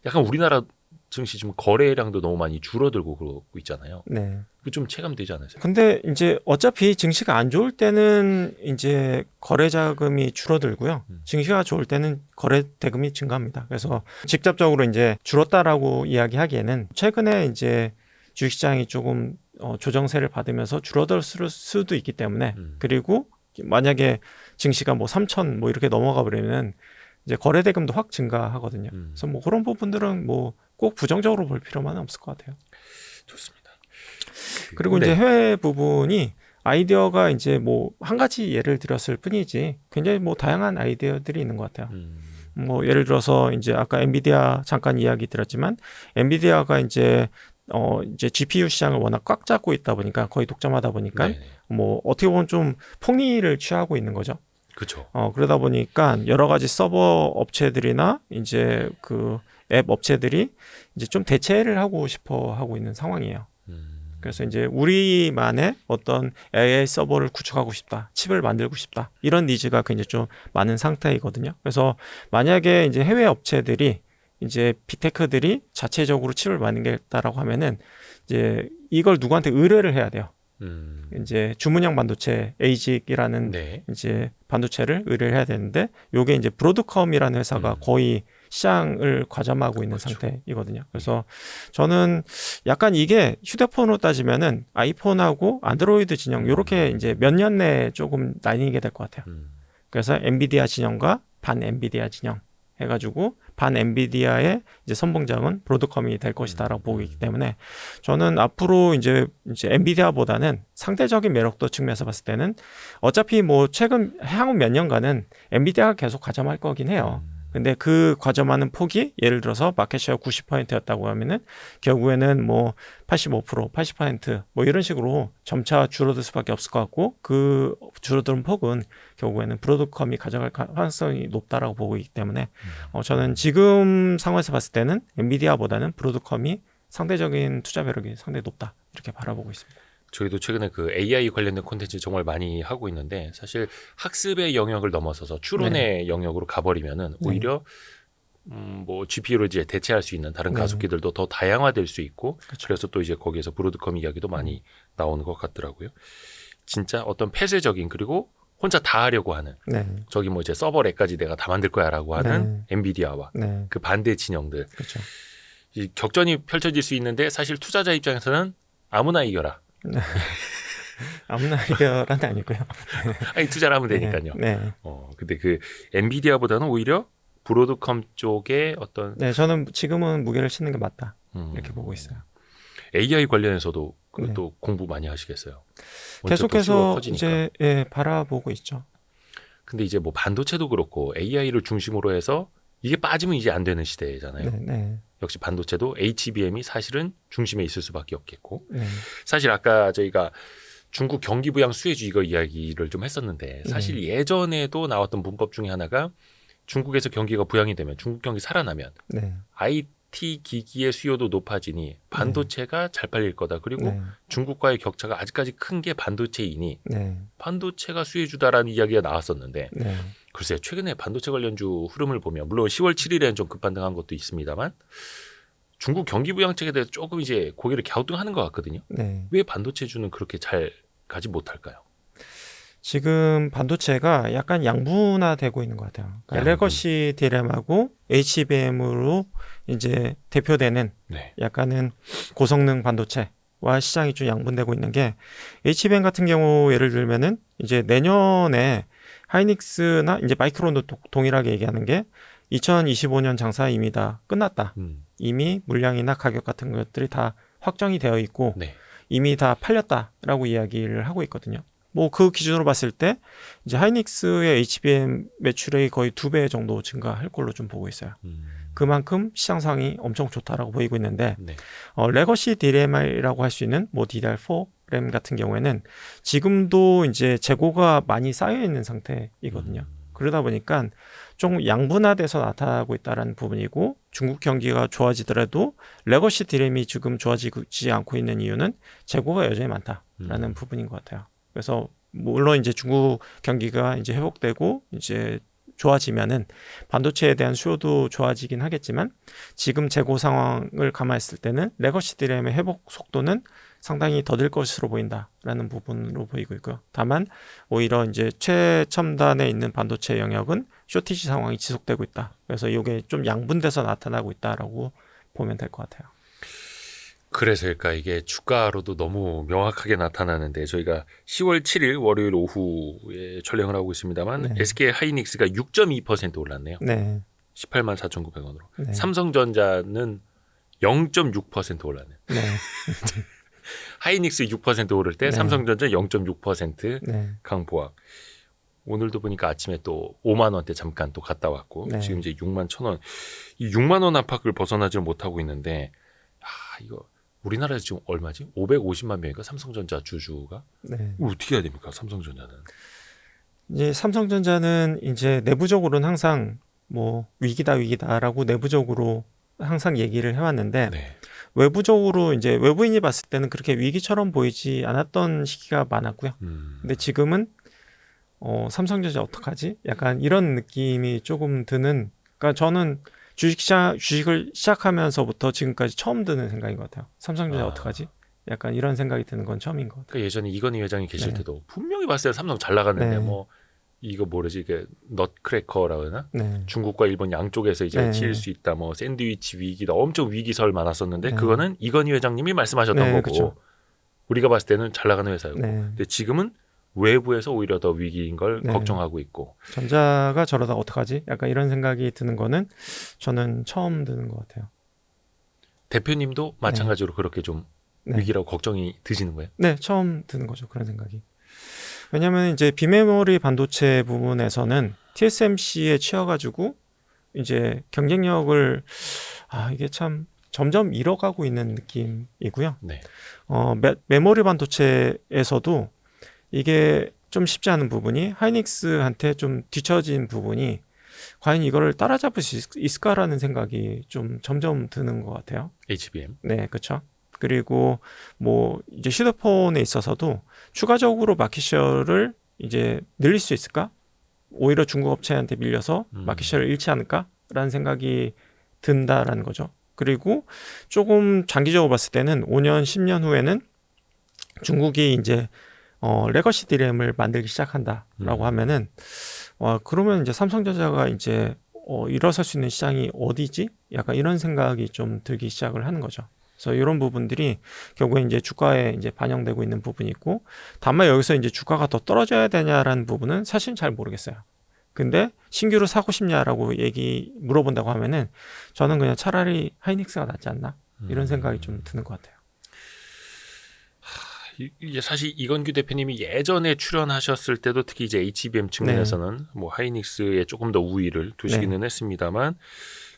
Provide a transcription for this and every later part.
약간 우리나라 증시 지금 거래량도 너무 많이 줄어들고 그러고 있잖아요. 네. 좀 체감되지 않으세요? 근데 이제 어차피 증시가 안 좋을 때는 이제 거래 자금이 줄어들고요. 증시가 좋을 때는 거래 대금이 증가합니다. 그래서 직접적으로 이제 줄었다라고 이야기하기에는 최근에 이제 주식시장이 조금 조정세를 받으면서 줄어들 수도 있기 때문에 그리고 만약에 증시가 뭐 3천 뭐 이렇게 넘어가 버리면 이제 거래 대금도 확 증가하거든요. 그래서 뭐 그런 부분들은 뭐 꼭 부정적으로 볼 필요만은 없을 것 같아요. 좋습니다. 그리고 이제 해외 부분이 아이디어가 이제 뭐 한 가지 예를 들었을 뿐이지 굉장히 뭐 다양한 아이디어들이 있는 것 같아요. 뭐 예를 들어서 이제 아까 엔비디아 잠깐 이야기 드렸지만 엔비디아가 이제 이제 GPU 시장을 워낙 꽉 잡고 있다 보니까 거의 독점하다 보니까 네네. 뭐 어떻게 보면 좀 폭리를 취하고 있는 거죠. 그렇죠. 그러다 보니까 여러 가지 서버 업체들이나 이제 그 앱 업체들이 이제 좀 대체를 하고 싶어 하고 있는 상황이에요. 그래서 이제 우리만의 어떤 AI 서버를 구축하고 싶다, 칩을 만들고 싶다 이런 니즈가 굉장히 좀 많은 상태이거든요. 그래서 만약에 이제 해외 업체들이 이제 빅테크들이 자체적으로 칩을 만들겠다라고 하면은 이제 이걸 누구한테 의뢰를 해야 돼요. 이제 주문형 반도체 ASIC이라는 네. 이제 반도체를 의뢰를 해야 되는데 요게 이제 브로드컴이라는 회사가 거의 시장을 과점하고 있는 그렇죠. 상태이거든요. 그래서 저는 약간 이게 휴대폰으로 따지면은 아이폰하고 안드로이드 진영 요렇게 이제 몇 년 내에 조금 나뉘게 될 것 같아요. 그래서 엔비디아 진영과 반 엔비디아 진영 해가지고 반 엔비디아의 이제 선봉장은 브로드컴이 될 것이다라고 보고 있기 때문에 저는 앞으로 이제 엔비디아보다는 상대적인 매력도 측면에서 봤을 때는 어차피 뭐 최근 향후 몇 년간은 엔비디아가 계속 과점할 거긴 해요. 근데 그 과점하는 폭이 예를 들어서 마켓쉐어 90%였다고 하면은 결국에는 뭐 85%, 80%뭐 이런 식으로 점차 줄어들 수밖에 없을 것 같고 그 줄어드는 폭은 결국에는 브로드컴이 가져갈 가능성이 높다라고 보고 있기 때문에 저는 지금 상황에서 봤을 때는 엔비디아보다는 브로드컴이 상대적인 투자 매력이 상당히 높다 이렇게 바라보고 있습니다. 저희도 최근에 그 AI 관련된 콘텐츠 정말 많이 하고 있는데 사실 학습의 영역을 넘어서서 추론의 영역으로 가버리면은 오히려 뭐 GPU를 이제 대체할 수 있는 다른 가속기들도 더 다양화될 수 있고 그렇죠. 그래서 또 이제 거기에서 브로드컴 이야기도 많이 나오는 것 같더라고요. 진짜 어떤 폐쇄적인 그리고 혼자 다 하려고 하는 저기 뭐 이제 서버렉까지 내가 다 만들 거야라고 하는 엔비디아와 그 반대 진영들 그렇죠. 이 격전이 펼쳐질 수 있는데 사실 투자자 입장에서는 아무나 이겨라. 아무나 이겨라는 아니고요. 아니 투자를 하면 되니까요. 근데 그 엔비디아보다는 오히려 브로드컴 쪽에 어떤 저는 지금은 무게를 싣는 게 맞다 이렇게 보고 있어요. AI 관련해서도 또 공부 많이 하시겠어요. 계속해서 이제 바라보고 있죠. 근데 이제 뭐 반도체도 그렇고 AI를 중심으로 해서 이게 빠지면 이제 안 되는 시대잖아요. 역시 반도체도 HBM이 사실은 중심에 있을 수밖에 없겠고 사실 아까 저희가 중국 경기 부양 수혜주 이거 이야기를 좀 했었는데 사실 예전에도 나왔던 문법 중에 하나가 중국에서 경기가 부양이 되면 중국 경기 살아나면 IT 기기의 수요도 높아지니 반도체가 잘 팔릴 거다. 그리고 중국과의 격차가 아직까지 큰 게 반도체이니 반도체가 수혜주다라는 이야기가 나왔었는데 글쎄 최근에 반도체 관련주 흐름을 보면 물론 10월 7일에는 좀 급반등한 것도 있습니다만 중국 경기 부양책에 대해서 조금 이제 고개를 갸우뚱하는 것 같거든요. 왜 반도체주는 그렇게 잘 가지 못할까요? 지금 반도체가 약간 양분화되고 있는 것 같아요. 그러니까 레거시 DRAM하고 HBM으로 이제 대표되는 약간은 고성능 반도체와 시장이 좀 양분되고 있는 게 HBM 같은 경우 예를 들면은 이제 내년에 하이닉스나 이제 마이크론도 동일하게 얘기하는 게 2025년 장사 이미 다 끝났다. 이미 물량이나 가격 같은 것들이 다 확정이 되어 있고 이미 다 팔렸다라고 이야기를 하고 있거든요. 뭐 그 기준으로 봤을 때 이제 하이닉스의 HBM 매출액이 거의 2배 정도 증가할 걸로 좀 보고 있어요. 그만큼 시장 상황이 엄청 좋다라고 보이고 있는데 레거시 DRAM이라고 할 수 있는 뭐 DDR4 램 같은 경우에는 지금도 이제 재고가 많이 쌓여 있는 상태이거든요. 그러다 보니까 좀 양분화돼서 나타나고 있다는 부분이고 중국 경기가 좋아지더라도 레거시 DRAM이 지금 좋아지지 않고 있는 이유는 재고가 여전히 많다라는 부분인 것 같아요. 그래서 물론 이제 중국 경기가 이제 회복되고 이제 좋아지면은 반도체에 대한 수요도 좋아지긴 하겠지만 지금 재고 상황을 감안했을 때는 레거시 DRAM의 회복 속도는 상당히 더딜 것으로 보인다라는 부분으로 보이고 있고요. 다만 오히려 이제 최첨단에 있는 반도체 영역은 쇼티지 상황이 지속되고 있다. 그래서 이게 좀 양분돼서 나타나고 있다라고 보면 될 것 같아요. 그래서일까 이게 주가로도 너무 명확하게 나타나는데 저희가 10월 7일 월요일 오후에 촬영을 하고 있습니다만 네. SK 하이닉스가 6.2% 올랐네요. 네. 18만 4,900원으로. 네. 삼성전자는 0.6% 올랐네요. 네. 하이닉스 6% 오를 때 네. 삼성전자 0.6% 네. 강보합. 오늘도 보니까 아침에 또 5만 원대 잠깐 또 갔다 왔고 네. 지금 이제 6만 1,000원. 이 6만 원 안팎을 벗어나지 못하고 있는데 이거 우리나라에서 지금 얼마지? 550만 명인가 삼성전자 주주가? 네. 어떻게 해야 됩니까? 삼성전자는. 이제 삼성전자는 이제 내부적으로는 항상 뭐 위기다라고 내부적으로 항상 얘기를 해왔는데 네. 외부적으로 이제 외부인이 봤을 때는 그렇게 위기처럼 보이지 않았던 시기가 많았고요. 근데 지금은 삼성전자 어떡하지? 약간 이런 느낌이 조금 드는. 그러니까 저는 주식을 시작하면서부터 지금까지 처음 드는 생각인 것 같아요. 삼성전자 어떡하지? 약간 이런 생각이 드는 건 처음인 것 같아요. 그러니까 예전에 이건희 회장이 계실 네. 때도 분명히 봤을 때 삼성 잘 나갔는데 네. 뭐 이거 뭐지 이게 넛크래커라고 하나? 네. 중국과 일본 양쪽에서 이제 네. 치일 수 있다. 뭐 샌드위치 위기다. 엄청 위기설 많았었는데 네. 그거는 이건희 회장님이 말씀하셨던 네, 거고 그쵸. 우리가 봤을 때는 잘 나가는 회사였고 네. 근데 지금은 외부에서 오히려 더 위기인 걸 네. 걱정하고 있고 전자가 저러다 어떡하지? 약간 이런 생각이 드는 거는 저는 처음 드는 것 같아요. 대표님도 마찬가지로 그렇게 좀 네. 위기라고 걱정이 드시는 거예요? 네, 처음 드는 거죠. 그런 생각이. 왜냐하면 이제 비메모리 반도체 부분에서는 TSMC에 치여가지고 이제 경쟁력을 이게 참 점점 잃어가고 있는 느낌이고요. 네. 메모리 반도체에서도 이게 좀 쉽지 않은 부분이 하이닉스한테 좀 뒤처진 부분이 과연 이거를 따라잡을 수 있을까라는 생각이 좀 점점 드는 것 같아요. HBM. 네, 그렇죠. 그리고 뭐 이제 휴대폰에 있어서도 추가적으로 마켓쉐어를 이제 늘릴 수 있을까? 오히려 중국 업체한테 밀려서 마켓쉐어를 잃지 않을까라는 생각이 든다라는 거죠. 그리고 조금 장기적으로 봤을 때는 5년, 10년 후에는 중국이 이제 레거시 DRAM을 만들기 시작한다라고 하면은 그러면 이제 삼성전자가 이제 일어설 수 있는 시장이 어디지? 약간 이런 생각이 좀 들기 시작을 하는 거죠. 그래서 이런 부분들이 결국에 이제 주가에 이제 반영되고 있는 부분이 있고, 다만 여기서 이제 주가가 더 떨어져야 되냐라는 부분은 사실은 잘 모르겠어요. 근데 신규로 사고 싶냐라고 물어본다고 하면은 저는 그냥 차라리 하이닉스가 낫지 않나? 이런 생각이 좀 드는 것 같아요. 이게 사실 이건규 대표님이 예전에 출연하셨을 때도 특히 이제 HBM 측면에서는 뭐 하이닉스에 조금 더 우위를 두시기는 했습니다만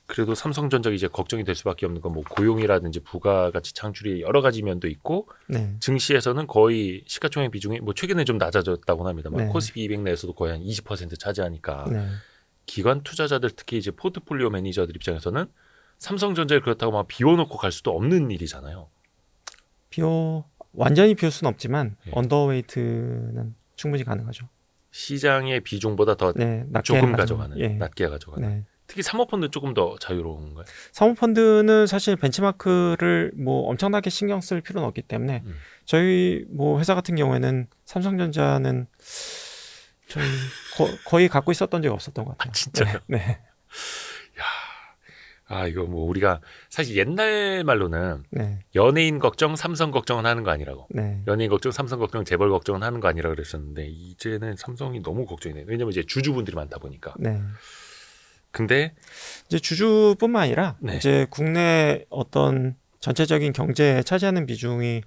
그래도 삼성전자가 이제 걱정이 될 수밖에 없는 건 뭐 고용이라든지 부가가치 창출이 여러 가지 면도 있고 증시에서는 거의 시가총액 비중이 뭐 최근에 좀 낮아졌다고 합니다만 코스피 200 내에서도 거의 한 20% 차지하니까 기관 투자자들 특히 이제 포트폴리오 매니저들 입장에서는 삼성전자를 그렇다고 막 비워놓고 갈 수도 없는 일이잖아요. 완전히 비울 수는 없지만 언더웨이트는 충분히 가능하죠. 시장의 비중보다 더 조금 가져가는, 낮게 가져가는. 특히 사모펀드 조금 더 자유로운가요? 사모펀드는 사실 벤치마크를 뭐 엄청나게 신경 쓸 필요는 없기 때문에 저희 뭐 회사 같은 경우에는 삼성전자는 저희 거의 갖고 있었던 적이 없었던 것 같아요. 진짜요? 네. 이거 뭐 우리가 사실 옛날 말로는 연예인 걱정, 삼성 걱정은 하는 거 아니라고. 연예인 걱정, 삼성 걱정, 재벌 걱정은 하는 거 아니라 그랬었는데 이제는 삼성이 너무 걱정이 돼요. 왜냐면 이제 주주분들이 많다 보니까. 근데 이제 주주뿐만 아니라 이제 국내 어떤 전체적인 경제에 차지하는 비중이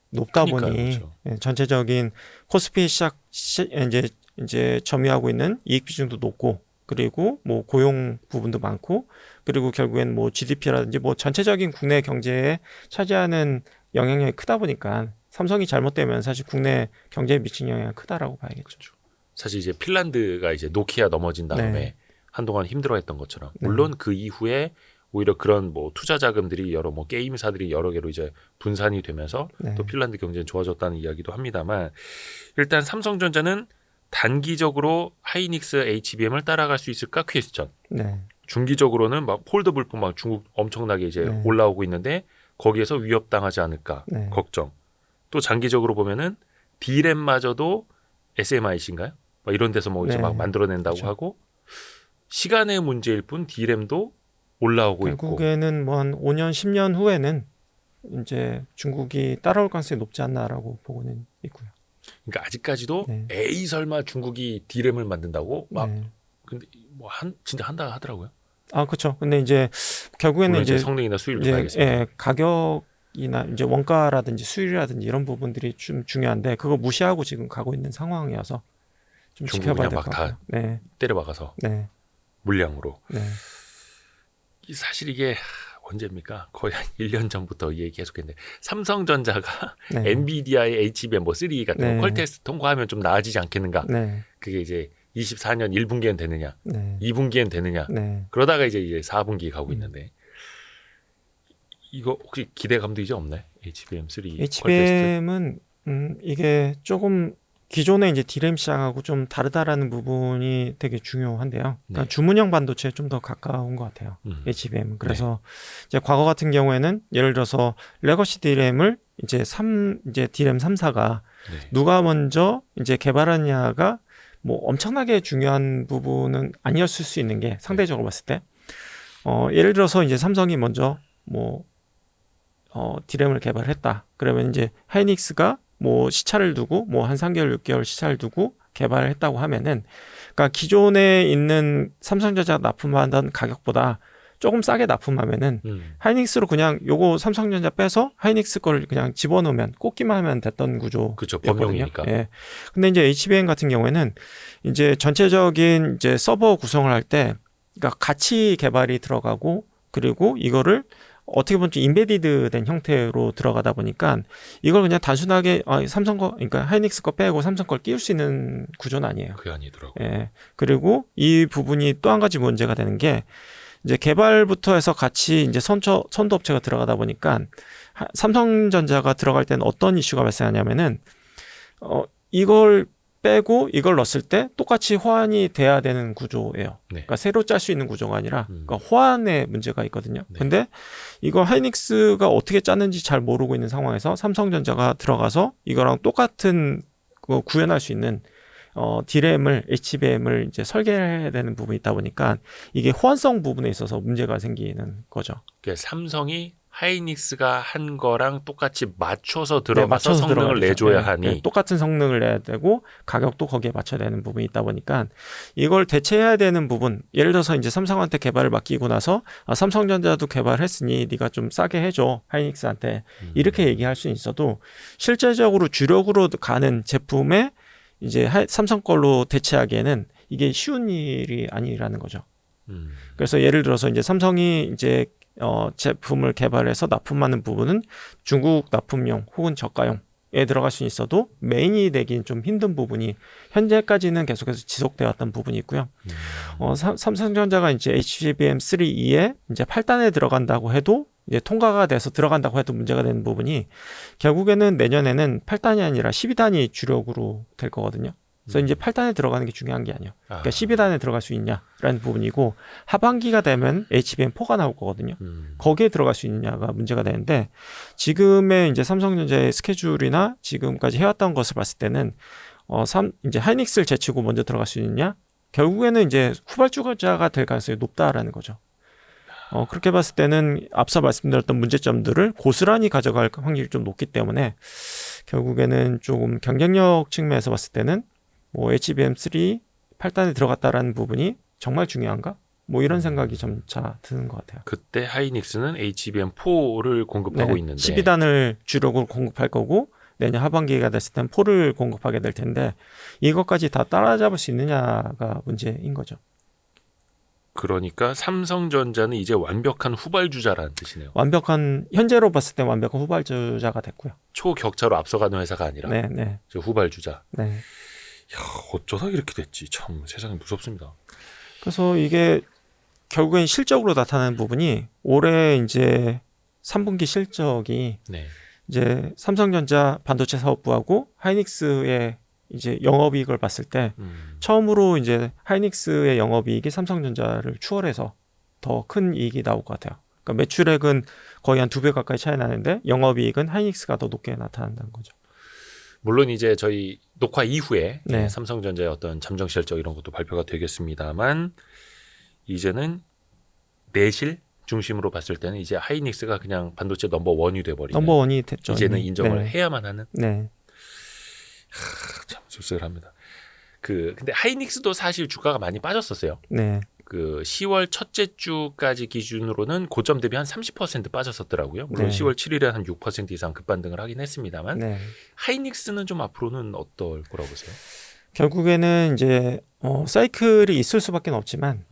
높다 보니 그렇죠. 전체적인 코스피 이제 점유하고 있는 이익 비중도 높고 그리고 뭐 고용 부분도 많고 그리고 결국엔 뭐 GDP라든지 뭐 전체적인 국내 경제에 차지하는 영향력이 크다 보니까 삼성이 잘못되면 사실 국내 경제에 미친 영향이 크다라고 봐야겠죠. 사실 이제 핀란드가 이제 노키아 넘어진 다음에 한동안 힘들어했던 것처럼 물론 그 이후에 오히려 그런 뭐 투자 자금들이 여러 뭐 게임사들이 여러 개로 이제 분산이 되면서 또 핀란드 경제는 좋아졌다는 이야기도 합니다만 일단 삼성전자는 단기적으로 하이닉스 HBM을 따라갈 수 있을까 퀘스천. 네. 중기적으로는 막 폴더블폰 막 중국 엄청나게 이제 네. 올라오고 있는데 거기에서 위협당하지 않을까 네. 걱정. 또 장기적으로 보면은 D램마저도 SMIC인가요? 막 이런 데서 뭐 이제 네. 막 만들어낸다고 그렇죠. 하고 시간의 문제일 뿐 D램도 올라오고 있고. 결국에는 뭐 한 5년, 10년 후에는 이제 중국이 따라올 가능성이 높지 않나라고 보고는 있고요. 그러니까 아직까지도 네. 에이 설마 중국이 D램을 만든다고 막 네. 근데 뭐 진짜 한다 하더라고요. 아, 그렇죠. 근데 이제 결국에는 물론 이제 성능이나 수율도 이제 봐야겠습니다. 예, 가격이나 이제 원가라든지 수율이라든지 이런 부분들이 좀 중요한데 그거 무시하고 지금 가고 있는 상황이어서 좀 중국 지켜봐야 그냥 될 막 것 다 같아요. 네. 때려박아서 네. 물량으로. 네. 사실 이게 언제입니까? 거의 한 1년 전부터 이 얘기 계속했는데 삼성전자가 네. 엔비디아의 HBM 뭐 3 같은 네. 거 퀄테스트 통과하면 좀 나아지지 않겠는가? 네. 그게 이제 24년 1분기엔 되느냐, 네. 2분기엔 되느냐. 네. 그러다가 이제 4분기 가고 있는데 이거 혹시 기대감도 이제 없나요? HBM 3 퀄테스트? HBM은 이게 조금 기존의 이제 D램 시장하고 좀 다르다라는 부분이 되게 중요한데요. 그러니까 네. 주문형 반도체에 좀 더 가까운 것 같아요. HBM. 그래서 이제 과거 같은 경우에는 예를 들어서 레거시 D램을 이제 이제 D램 3사가 네. 누가 먼저 이제 개발하냐가 뭐 엄청나게 중요한 부분은 아니었을 수 있는 게 상대적으로 봤을 때 예를 들어서 이제 삼성이 먼저 뭐 D램을 개발했다. 그러면 이제 하이닉스가 뭐 시차를 두고 뭐 한 3개월, 6개월 시차를 두고 개발을 했다고 하면은 그러니까 기존에 있는 삼성전자 납품하던 가격보다 조금 싸게 납품하면은 하이닉스로 그냥 요거 삼성전자 빼서 하이닉스 거를 그냥 집어넣으면 꽂기만 하면 됐던 구조. 그렇죠. 범용이니까. 예. 근데 이제 HBM 같은 경우에는 이제 전체적인 이제 서버 구성을 할 때 그러니까 같이 개발이 들어가고 그리고 이거를 어떻게 보면 좀 인베디드 된 형태로 들어가다 보니까 이걸 그냥 단순하게 삼성 거 그러니까 하이닉스 거 빼고 삼성 걸 끼울 수 있는 구조는 아니에요. 그게 아니더라고요. 예. 그리고 이 부분이 또 한 가지 문제가 되는 게 이제 개발부터 해서 같이 이제 선도 업체가 들어가다 보니까 삼성전자가 들어갈 때는 어떤 이슈가 발생하냐면은 이걸 빼고 이걸 넣었을 때 똑같이 호환이 돼야 되는 구조예요. 네. 그러니까 새로 짤 수 있는 구조가 아니라 그러니까 호환에 문제가 있거든요. 네. 근데 이거 하이닉스가 어떻게 짰는지 잘 모르고 있는 상황에서 삼성전자가 들어가서 이거랑 똑같은 거 구현할 수 있는 D램을 HBM을 이제 설계해야 되는 부분이 있다 보니까 이게 호환성 부분에 있어서 문제가 생기는 거죠. 그러니까 삼성이 하이닉스가 한 거랑 똑같이 맞춰서 들어가서 맞춰서 성능을 내줘야 하니 네, 똑같은 성능을 내야 되고 가격도 거기에 맞춰야 되는 부분이 있다 보니까 이걸 대체해야 되는 부분 예를 들어서 이제 삼성한테 개발을 맡기고 나서 삼성전자도 개발했으니 네가 좀 싸게 해줘 하이닉스한테 이렇게 얘기할 수는 있어도 실제적으로 주력으로 가는 제품에 이제 삼성 걸로 대체하기에는 이게 쉬운 일이 아니라는 거죠. 그래서 예를 들어서 이제 삼성이 이제 제품을 개발해서 납품하는 부분은 중국 납품용 혹은 저가용에 들어갈 수 있어도 메인이 되긴 좀 힘든 부분이 현재까지는 계속해서 지속되어 왔던 부분이 있고요. 삼성전자가 이제 HBM3E에 이제 8단에 들어간다고 해도 이제 통과가 돼서 들어간다고 해도 문제가 되는 부분이 결국에는 내년에는 8단이 아니라 12단이 주력으로 될 거거든요. 그래서 이제 8단에 들어가는 게 중요한 게 아니에요. 그러니까 12단에 들어갈 수 있냐라는 부분이고 하반기가 되면 HBM4가 나올 거거든요. 거기에 들어갈 수 있냐가 문제가 되는데 지금의 이제 삼성전자의 스케줄이나 지금까지 해왔던 것을 봤을 때는 이제 하이닉스를 제치고 먼저 들어갈 수 있느냐? 결국에는 이제 후발주자가 될 가능성이 높다라는 거죠. 그렇게 봤을 때는 앞서 말씀드렸던 문제점들을 고스란히 가져갈 확률이 좀 높기 때문에 결국에는 조금 경쟁력 측면에서 봤을 때는 뭐 HBM3 8단에 들어갔다라는 부분이 정말 중요한가? 뭐 이런 생각이 점차 드는 것 같아요. 그때 하이닉스는 HBM4를 공급하고 있는데 12단을 주력으로 공급할 거고 내년 하반기가 됐을 땐 4를 공급하게 될 텐데 이것까지 다 따라잡을 수 있느냐가 문제인 거죠. 그러니까 삼성전자는 이제 완벽한 후발주자라는 뜻이네요. 현재로 봤을 때 완벽한 후발주자가 됐고요. 초격차로 앞서가는 회사가 아니라 후발주자. 네. 야, 어쩌다 이렇게 됐지. 참 세상이 무섭습니다. 그래서 이게 결국엔 실적으로 나타나는 부분이 올해 이제 3분기 실적이 이제 삼성전자 반도체 사업부하고 하이닉스의 이제 영업이익을 봤을 때 처음으로 이제 하이닉스의 영업이익이 삼성전자를 추월해서 더 큰 이익이 나올 것 같아요. 그러니까 매출액은 거의 한 2배 가까이 차이 나는데 영업이익은 하이닉스가 더 높게 나타난다는 거죠. 물론 이제 저희 녹화 이후에 네. 삼성전자의 어떤 잠정 실적 이런 것도 발표가 되겠습니다만 이제는 내실 중심으로 봤을 때는 이제 하이닉스가 그냥 반도체 넘버원이 돼버리는 넘버원이 됐죠. 이제는 인정을 네. 해야만 하는 네. 참 씁쓸합니다. 근데 하이닉스도 사실 주가가 많이 빠졌었어요. 네. 10월 첫째 주까지 기준으로는 고점 대비 한 30% 빠졌었더라고요. 물론 네. 10월 7일에 한 6% 이상 급반등을 하긴 했습니다만 네. 하이닉스는 좀 앞으로는 어떨 거라고 보세요? 결국에는 이제 사이클이 있을 수밖에 없지만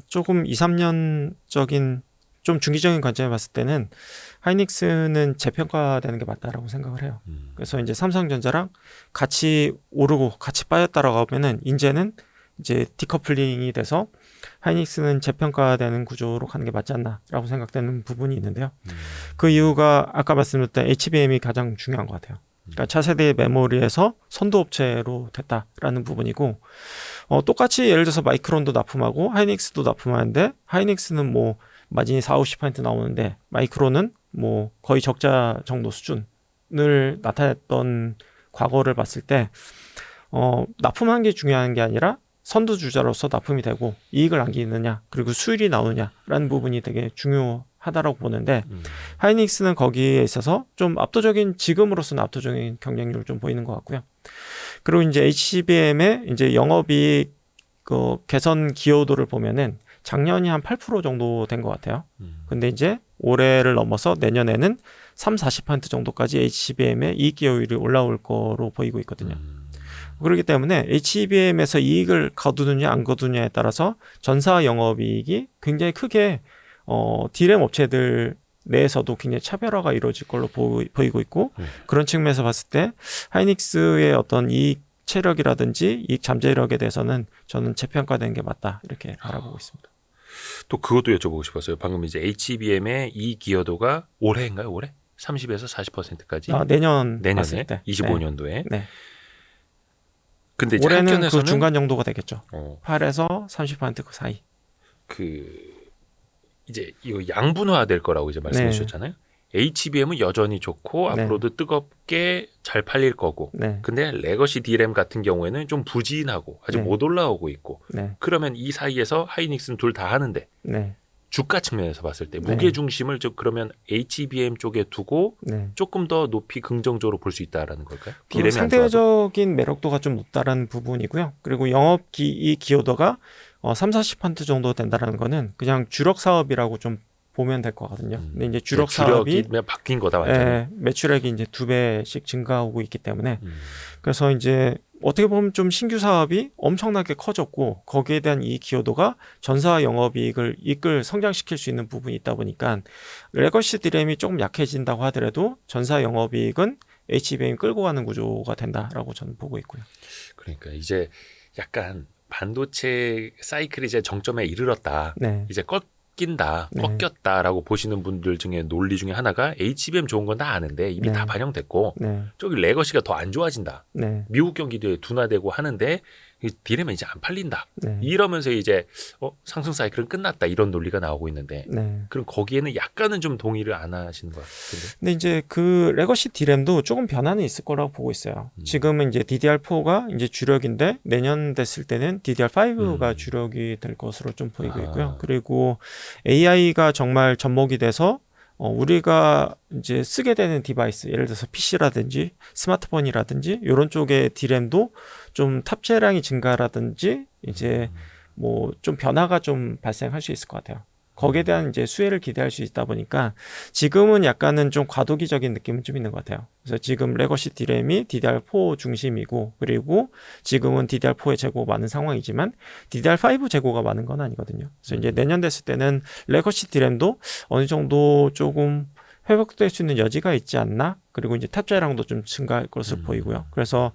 조금 2, 3년적인 좀 중기적인 관점에 봤을 때는 하이닉스는 재평가되는 게 맞다라고 생각을 해요. 그래서 이제 삼성전자랑 같이 오르고 같이 빠졌다라고 하면은 이제는 이제 디커플링이 돼서 하이닉스는 재평가되는 구조로 가는 게 맞지 않나라고 생각되는 부분이 있는데요. 그 이유가 아까 말씀드렸던 HBM이 가장 중요한 것 같아요. 그러니까 차세대 메모리에서 선도업체로 됐다라는 부분이고 똑같이 예를 들어서 마이크론도 납품하고 하이닉스도 납품하는데 하이닉스는 뭐 마진이 40~50% 나오는데 마이크론은 뭐 거의 적자 정도 수준을 나타냈던 과거를 봤을 때 납품한 게 중요한 게 아니라 선두주자로서 납품이 되고 이익을 남기느냐 그리고 수율이 나오느냐라는 부분이 되게 중요하다라고 보는데 하이닉스는 거기에 있어서 좀 지금으로서는 압도적인 경쟁력을 좀 보이는 것 같고요. 그리고 이제 HBM의 이제 영업이익 개선 기여도를 보면은 작년이 한 8% 정도 된 것 같아요. 근데 이제 올해를 넘어서 내년에는 30~40% 정도까지 HBM의 이익 기여율이 올라올 거로 보이고 있거든요. 그렇기 때문에 HBM에서 이익을 거두느냐 안 거두느냐에 따라서 전사 영업이익이 굉장히 크게 D램 업체들 내에서도 굉장히 차별화가 이루어질 걸로 보이고 있고 그런 측면에서 봤을 때 하이닉스의 어떤 이익 체력이라든지 이익 잠재력에 대해서는 저는 재평가되는 게 맞다 이렇게 바라보고 있습니다. 또 그것도 여쭤보고 싶었어요. 방금 이제 HBM의 이익 기여도가 올해인가요? 올해? 30에서 40%까지? 내년에 봤을 때 25년도에. 네. 근데 이제 올해는 한편에서는 그 중간 정도가 되겠죠. 8에서 30%그 사이. 이제 이거 양분화 될 거라고 이제 말씀해 주셨잖아요. HBM은 여전히 좋고 앞으로도 뜨겁게 잘 팔릴 거고. 근데 레거시 D램 같은 경우에는 좀 부진하고 아직 못 올라오고 있고. 그러면 이 사이에서 하이닉스는 둘 다 하는데 주가 측면에서 봤을 때 무게 중심을 그러면 HBM 쪽에 두고 조금 더 높이 긍정적으로 볼 수 있다라는 걸까요? D램이 상대적인 매력도가 좀 높다라는 부분이고요. 그리고 영업이익 기여도가 30~40% 정도 된다라는 거는 그냥 주력 사업이라고 좀 보면 될 것 같거든요. 근데 이제 주력 사업이 바뀐 거다 완전히. 매출액이 이제 2배씩 증가하고 있기 때문에 그래서 이제 어떻게 보면 좀 신규 사업이 엄청나게 커졌고 거기에 대한 이익 기여도가 전사 영업이익을 성장시킬 수 있는 부분이 있다 보니까 레거시 D램이 조금 약해진다고 하더라도 전사 영업이익은 HBM 끌고 가는 구조가 된다라고 저는 보고 있고요. 그러니까 이제 약간 반도체 사이클이 이제 정점에 이르렀다. 이제 꺾였다라고 보시는 분들 중에 논리 중에 하나가 HBM 좋은 건 다 아는데 이미 다 반영됐고 저기 레거시가 더 안 좋아진다. 미국 경기도에 둔화되고 하는데 D램은 이제 안 팔린다. 이러면서 이제 상승 사이클은 끝났다 이런 논리가 나오고 있는데 그럼 거기에는 약간은 좀 동의를 안 하시는 것 같은데. 근데 이제 그 레거시 D램도 조금 변화는 있을 거라고 보고 있어요. 지금은 이제 DDR4가 이제 주력인데 내년 됐을 때는 DDR5가 주력이 될 것으로 좀 보이고 있고요. 그리고 AI가 정말 접목이 돼서 우리가 이제 쓰게 되는 디바이스, 예를 들어서 PC라든지 스마트폰이라든지 이런 쪽의 D램도 좀 탑재량이 증가라든지 이제 뭐 좀 변화가 좀 발생할 수 있을 것 같아요. 거기에 대한 이제 수혜를 기대할 수 있다 보니까 지금은 약간은 좀 과도기적인 느낌은 좀 있는 것 같아요. 그래서 지금 레거시 D램이 DDR4 중심이고 그리고 지금은 DDR4의 재고가 많은 상황이지만 DDR5 재고가 많은 건 아니거든요. 그래서 이제 내년 됐을 때는 레거시 D램도 어느 정도 조금 회복될 수 있는 여지가 있지 않나? 그리고 이제 탑재량도 좀 증가할 것으로 보이고요. 그래서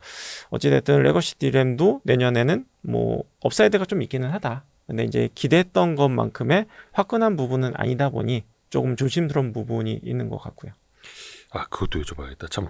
어찌됐든 레거시 D램도 내년에는 뭐 업사이드가 좀 있기는 하다. 근데 이제 기대했던 것만큼의 화끈한 부분은 아니다 보니 조금 조심스러운 부분이 있는 것 같고요. 그것도 여쭤봐야겠다. 참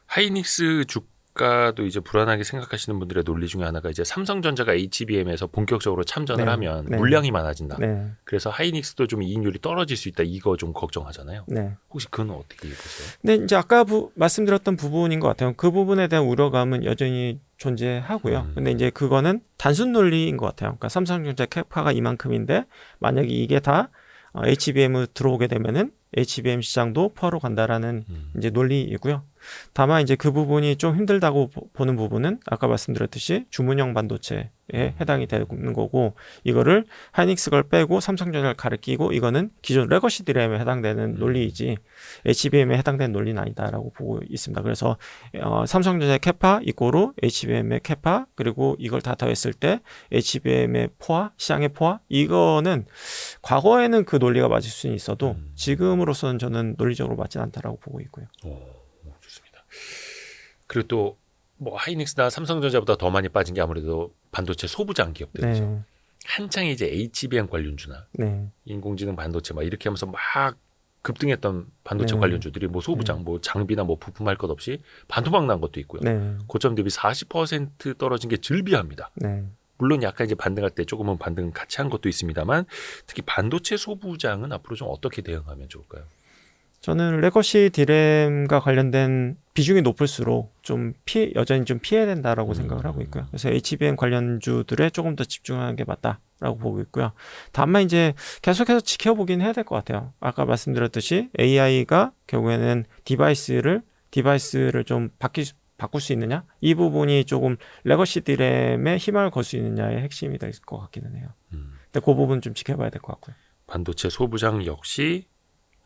하이닉스 아까도 이제 불안하게 생각하시는 분들의 논리 중에 하나가 이제 삼성전자가 HBM에서 본격적으로 참전을 네. 하면 네. 물량이 많아진다. 네. 그래서 하이닉스도 좀 이익률이 떨어질 수 있다. 이거 좀 걱정하잖아요. 네. 혹시 그건 어떻게 보세요? 네, 이제 아까 말씀드렸던 부분인 것 같아요. 그 부분에 대한 우려감은 여전히 존재하고요. 근데 이제 그거는 단순 논리인 것 같아요. 그러니까 삼성전자 캐파가 이만큼인데 만약에 이게 다 HBM으로 들어오게 되면은 HBM 시장도 포화로 간다라는 이제 논리이고요. 다만 이제 그 부분이 좀 힘들다고 보는 부분은 아까 말씀드렸듯이 주문형 반도체에 해당이 되는 거고, 이거를 하이닉스 걸 빼고 삼성전자를 가리키고 이거는 기존 레거시 디램에 해당되는 논리이지 HBM에 해당되는 논리는 아니다라고 보고 있습니다. 그래서 삼성전자의 캐파 이꼬르 HBM의 캐파, 그리고 이걸 다 더했을 때 HBM의 포화, 시장의 포화, 이거는 과거에는 그 논리가 맞을 수는 있어도 지금으로서는 저는 논리적으로 맞지 않다라고 보고 있고요. 좋습니다. 그리고 또 뭐 하이닉스나 삼성전자보다 더 많이 빠진 게 아무래도 반도체 소부장 기업들이죠. 네. 한창 이제 HBM 관련주나 네. 인공지능 반도체 막 이렇게 하면서 막 급등했던 반도체 네. 관련주들이 뭐 소부장, 뭐 장비나 뭐 부품 할 것 없이 반토막 난 것도 있고요. 네. 고점 대비 40% 떨어진 게 즐비합니다. 네. 물론 약간 이제 반등할 때 조금은 반등 같이 한 것도 있습니다만, 특히 반도체 소부장은 앞으로 좀 어떻게 대응하면 좋을까요? 저는 레거시 디램과 관련된 비중이 높을수록 여전히 좀 피해야 된다라고 생각을 하고 있고요. 그래서 HBM 관련주들에 조금 더 집중하는 게 맞다라고 보고 있고요. 다만 이제 계속해서 지켜보긴 해야 될 것 같아요. 아까 말씀드렸듯이 AI가 결국에는 디바이스를 좀 바꿀 수 있느냐? 이 부분이 조금 레거시 디램에 희망을 걸 수 있느냐의 핵심이 될 것 같기는 해요. 근데 그 부분 좀 지켜봐야 될 것 같고요. 반도체 소부장 역시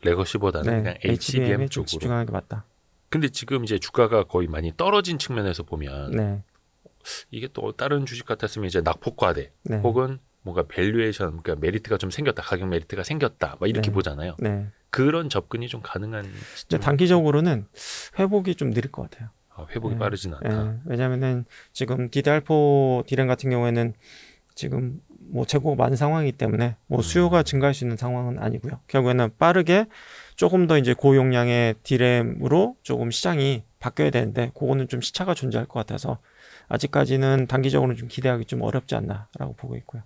레거시보다는 네, 그냥 HBM 쪽으로 집중하는 게 맞다. 근데 지금 이제 주가가 거의 많이 떨어진 측면에서 보면 네. 이게 또 다른 주식 같았으면 이제 낙폭과대 네. 혹은 뭔가 밸류에이션, 그러니까 메리트가 좀 생겼다, 가격 메리트가 생겼다, 막 이렇게 네. 보잖아요. 네. 그런 접근이 좀 가능한 근데 단기적으로는 회복이 좀 느릴 것 같아요. 회복이 네. 빠르진 않다. 네. 왜냐하면은 지금 DDR4 디램 같은 경우에는 지금 뭐 재고가 많은 상황이기 때문에 뭐 수요가 증가할 수 있는 상황은 아니고요. 결국에는 빠르게 조금 더 이제 고용량의 디램으로 조금 시장이 바뀌어야 되는데 그거는 좀 시차가 존재할 것 같아서 아직까지는 단기적으로는 좀 기대하기 좀 어렵지 않나라고 보고 있고요.